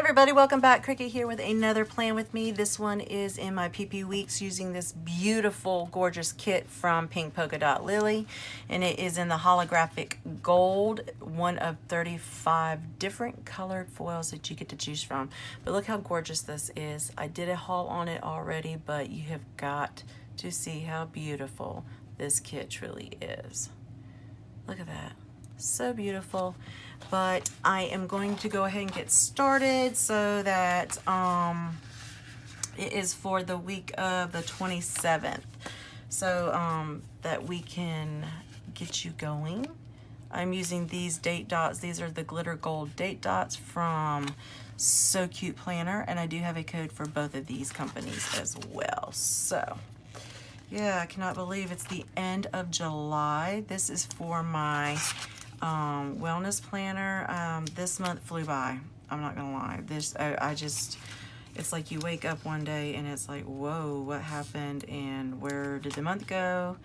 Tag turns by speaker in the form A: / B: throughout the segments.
A: everybody, welcome back. Cricket here with another plan with me. This one is in my PPWeeks using this beautiful, gorgeous kit from Polka Dot Lily, and it is in the holographic gold, one of 35 different colored foils that you get to choose from. But look how gorgeous this is. I did a haul on it already, but you have got to see how beautiful this kit truly is. Look at that. So beautiful. But I am going to go ahead and get started so that it is for the week of the 27th, so that we can get you going. I'm using these date dots. These are the glitter gold date dots from So Cute Planner, and I do have a code for both of these companies as well. So yeah, I cannot believe it's the end of July. This is for my wellness planner. This month flew by. I'm not gonna lie. I just, it's like you wake up one day and it's like, whoa, what happened and where did the month go?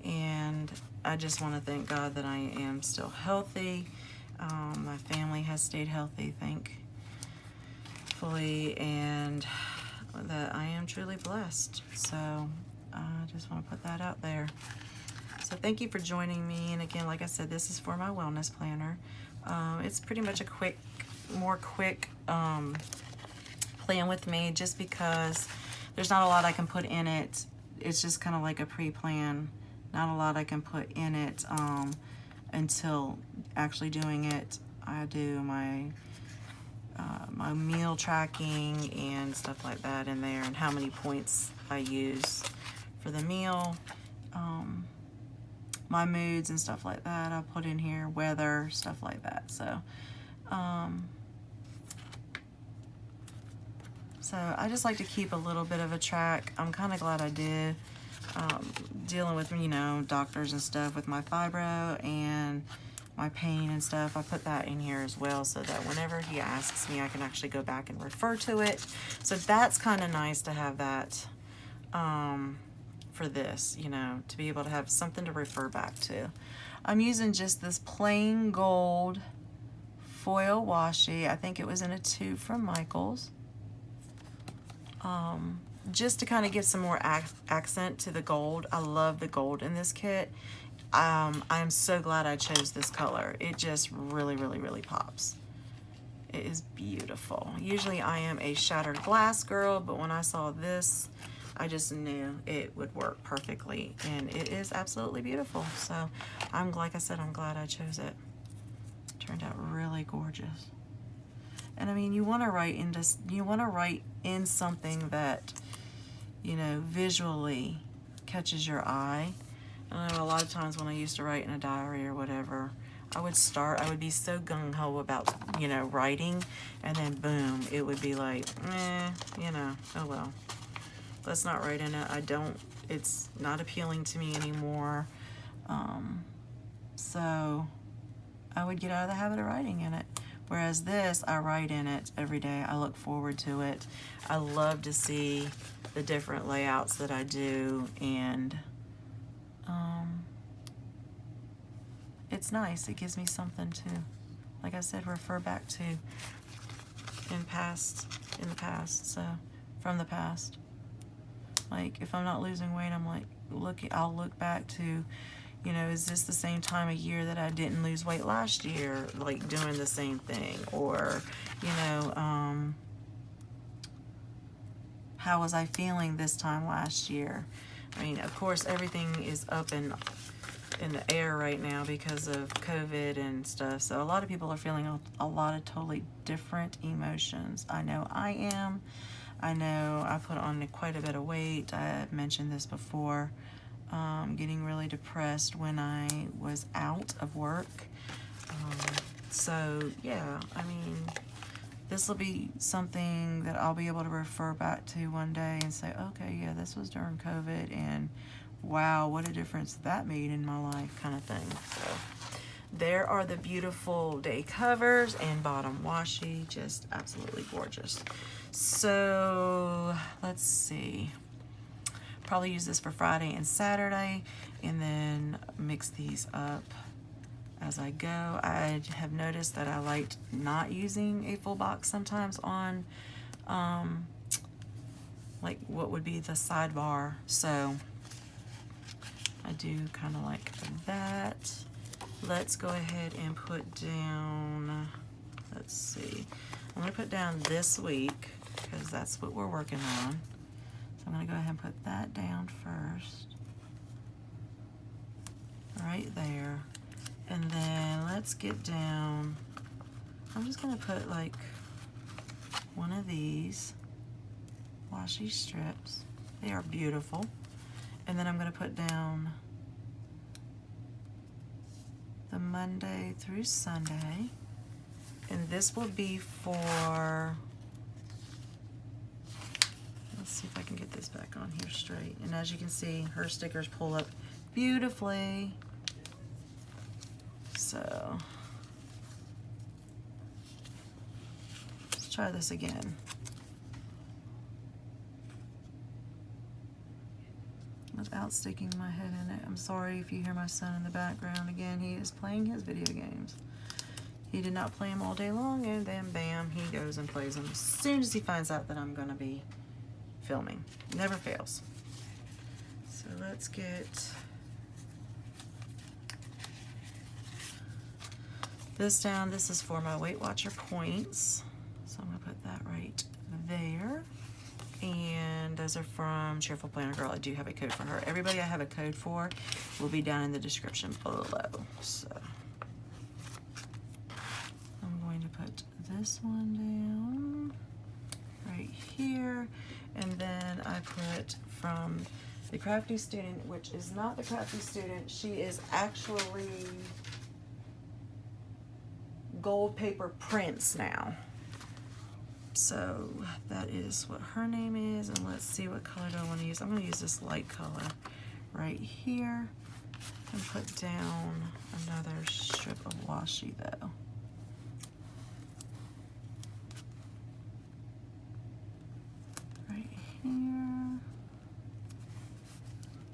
A: And I just want to thank God that I am still healthy. My family has stayed healthy, thankfully, and that I am truly blessed. So I just want to put that out there. So thank you for joining me. And again, like I said, this is for my wellness planner. It's pretty much a more quick plan with me, just because there's not a lot I can put in it. It's just kind of like a pre-plan. Not a lot I can put in it until actually doing it. I do my my meal tracking and stuff like that in there, and how many points I use for the meal. My moods and stuff like that I put in here, weather, stuff like that. So so I just like to keep a little bit of a track. I'm kind of glad I did. Dealing with, you know, doctors and stuff with my fibro and my pain and stuff, I put that in here as well, so that whenever he asks me, I can actually go back and refer to it. So that's kind of nice to have that for this, you know, to be able to have something to refer back to. I'm using just this plain gold foil washi. I think it was in a tube from Michael's. Just to kind of give some more accent to the gold. I love the gold in this kit. I'm so glad I chose this color. It just really, really, really pops. It is beautiful. Usually I am a shattered glass girl, but when I saw this, I just knew it would work perfectly, and it is absolutely beautiful. So like I said, I'm glad I chose it. Turned out really gorgeous. And I mean, you want to write in something that, you know, visually catches your eye. I know a lot of times when I used to write in a diary or whatever, I would be so gung-ho about, you know, writing, and then boom, it would be like, you know, oh well, let's not write in it. It's not appealing to me anymore. So I would get out of the habit of writing in it. Whereas this, I write in it every day. I look forward to it. I love to see the different layouts that I do, and it's nice. It gives me something to, like I said, refer back to in the past. So from the past, like if I'm not losing weight, I'm like I'll look back to, you know, is this the same time of year that I didn't lose weight last year, like doing the same thing? Or, you know, how was I feeling this time last year? I mean, of course, everything is up in the air right now because of COVID and stuff. So a lot of people are feeling a lot of totally different emotions. I know I am. I know I put on quite a bit of weight. I've mentioned this before. Getting really depressed when I was out of work. So yeah, I mean, this will be something that I'll be able to refer back to one day and say, okay, yeah, this was during COVID, and wow, what a difference that made in my life, kind of thing. So there are the beautiful day covers and bottom washi, just absolutely gorgeous. So let's see. Probably use this for Friday and Saturday, and then mix these up as I go. I have noticed that I liked not using a full box sometimes on like what would be the sidebar, so I do kind of like that. Let's go ahead and put down, let's see, I'm going to put down this week because that's what we're working on. So I'm going to go ahead and put that down first, right there. And then let's get down, I'm just going to put like one of these washi strips. They are beautiful. And then I'm going to put down the Monday through Sunday. And this will be for, let's see if I can get this back on here straight. And as you can see, her stickers pull up beautifully. So let's try this again. Without sticking my head in it. I'm sorry if you hear my son in the background again. He is playing his video games. He did not play them all day long, and then bam, he goes and plays them as soon as he finds out that I'm gonna be filming. Never fails. So let's get this down. This is for my Weight Watcher points. So I'm gonna put that right there. And those are from Cheerful Planner Girl. I do have a code for her. Everybody I have a code for will be down in the description below. So I'm going to put this one down right here. And then I put from the Crafty Student, which is not the Crafty Student. She is actually Gold Paper Prints now. So that is what her name is, and let's see what color do I want to use. I'm going to use this light color right here and put down another strip of washi though. Right here.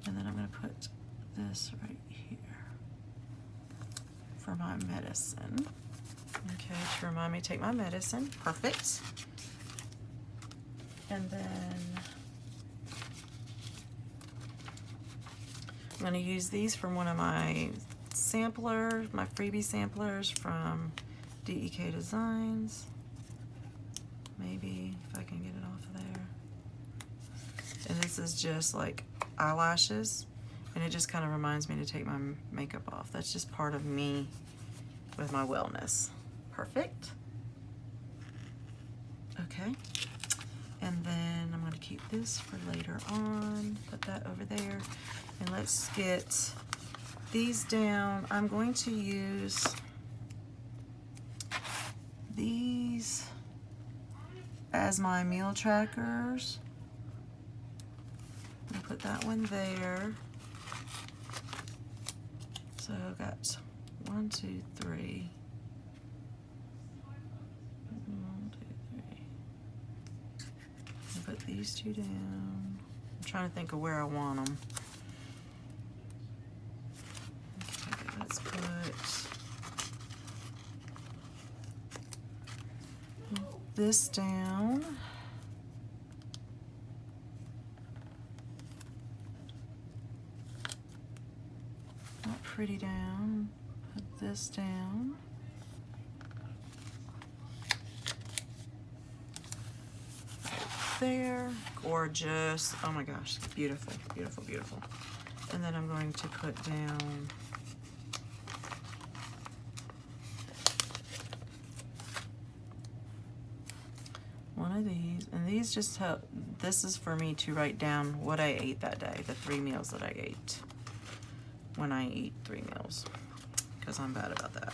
A: And then I'm going to put this right here for my medicine. Okay, to remind me to take my medicine. Perfect. And then I'm going to use these from one of my samplers, my freebie samplers from Dek Designs. Maybe if I can get it off of there. And this is just like eyelashes, and it just kind of reminds me to take my makeup off. That's just part of me with my wellness. Perfect. Okay. And then I'm going to keep this for later on. Put that over there. And let's get these down. I'm going to use these as my meal trackers. I'm going to put that one there. So I've got 1, 2, 3. 1, 2, 3. Put these two down. I'm trying to think of where I want them. Okay, let's put this down. Not pretty down. Put this down. There, gorgeous. Oh my gosh, beautiful, beautiful, beautiful. And then I'm going to put down one of these, and these just help. This is for me to write down what I ate that day, the 3 meals that I ate when I eat 3 meals, because I'm bad about that.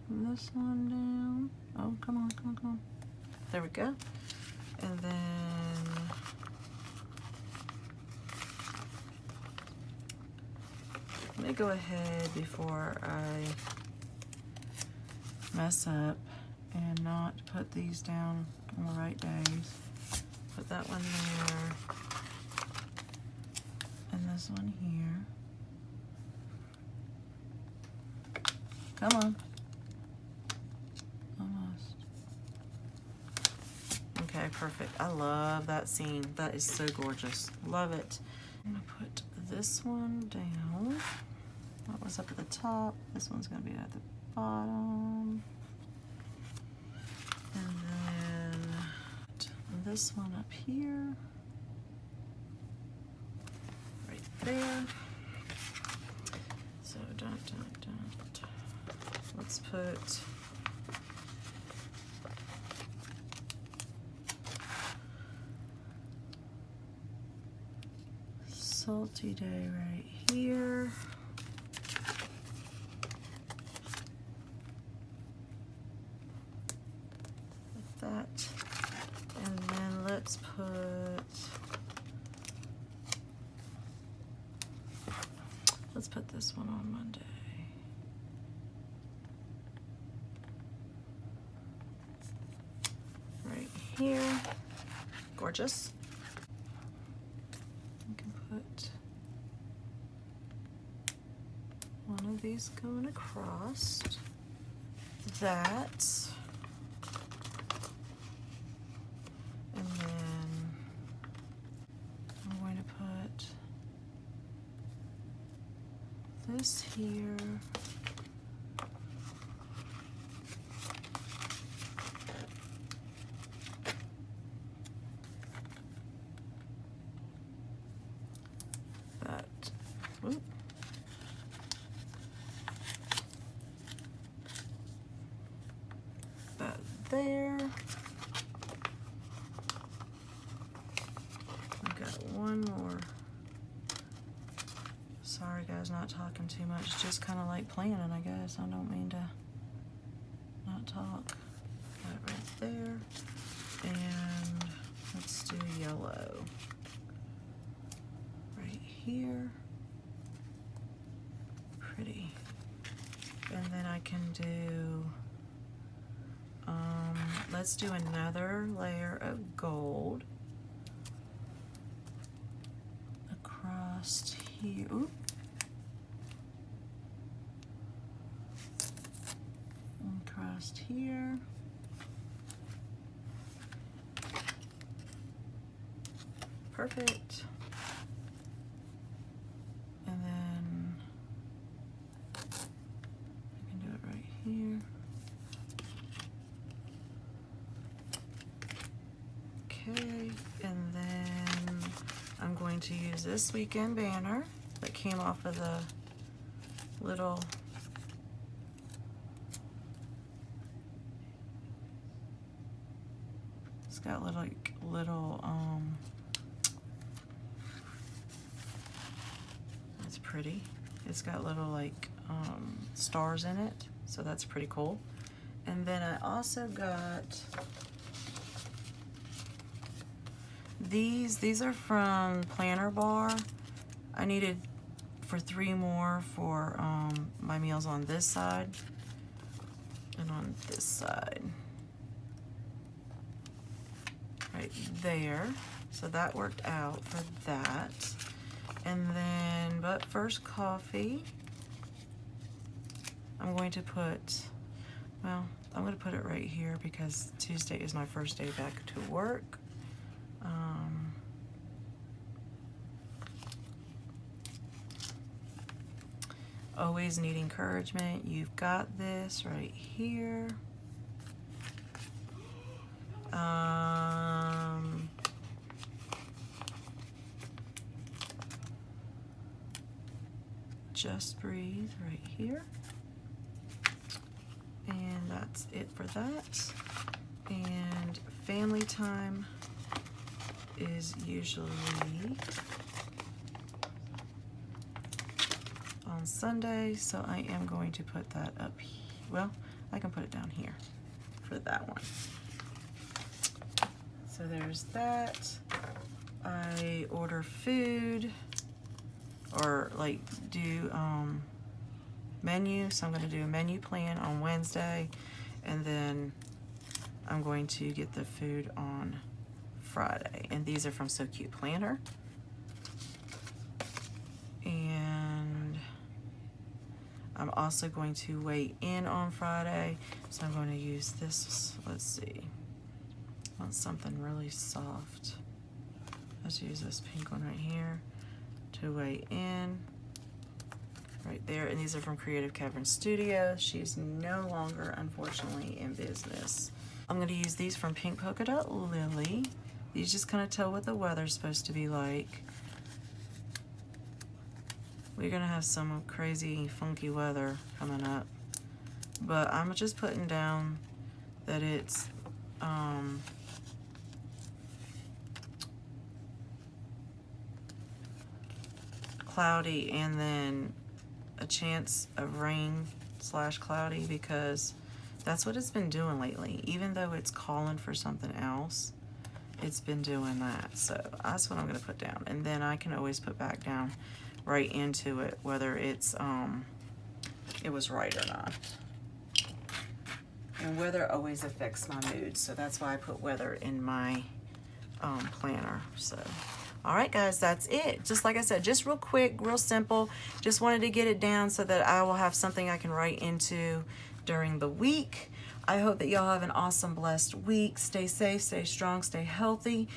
A: This one down. Oh, come on, come on, come on. There we go. And then let me go ahead before I mess up and not put these down on the right days. Put that one there, and this one here. Come on. Almost. Okay, perfect. I love that scene. That is so gorgeous. Love it. I'm gonna put this one down. That was up at the top. This one's gonna be at the bottom. And then put this one up here. Right there. So let's put Salty Day right here. Like that. And then let's put this one on Monday. Right here. Gorgeous. You can put one of these going across that. And then I'm going to put this here. Oop. That there. I've got one more. Sorry guys, not talking too much. Just kind of like planning, I guess. I don't mean to not talk. That right there. And let's do yellow. Right here. Pretty. And then I can do, let's do another layer of gold across here. Oop. Across here. Perfect. And then I can do it right here. Okay, and then I'm going to use this weekend banner that came off of the little it's got little that's pretty. It's got little like stars in it, so that's pretty cool. And then I also got these are from Planner Bar. I needed for 3 more for my meals on this side and on this side right there, so that worked out for that. And then but first coffee, I'm going to put, well, I'm going to put it right here because Tuesday is my first day back to work. Always need encouragement. You've got this right here. Just breathe right here. And that's it for that. And family time is usually on Sunday, so I am going to put that up here. Well, I can put it down here for that one. So there's that. I order food or like do menu, so I'm going to do a menu plan on Wednesday, and then I'm going to get the food on Friday. And these are from So Cute Planner. And I'm also going to weigh in on Friday, so I'm going to use this, let's see, I want something really soft. Let's use this pink one right here to weigh in, right there. And these are from Creative Cavern Studio. She's no longer, unfortunately, in business. I'm going to use these from Pink Polka Dot Lily. These just kind of tell what the weather's supposed to be like. We're gonna have some crazy funky weather coming up, but I'm just putting down that it's cloudy and then a chance of rain / cloudy, because that's what it's been doing lately. Even though it's calling for something else, it's been doing that. So that's what I'm gonna put down, and then I can always put back down right into it whether it's it was right or not. And weather always affects my mood, so that's why I put weather in my planner. So all right guys, that's it. Just like I said, just real quick, real simple. Just wanted to get it down so that I will have something I can write into during the week. I hope that y'all have an awesome, blessed week. Stay safe, stay strong, stay healthy.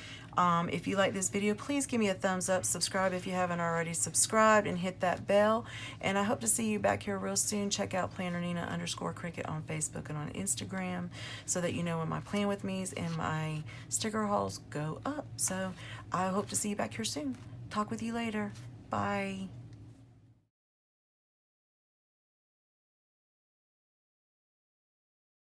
A: If you like this video, please give me a thumbs up. Subscribe if you haven't already subscribed, and hit that bell. And I hope to see you back here real soon. Check out PlannerNina_Cricket on Facebook and on Instagram so that you know when my Plan With Me's and my sticker hauls go up. So I hope to see you back here soon. Talk with you later. Bye.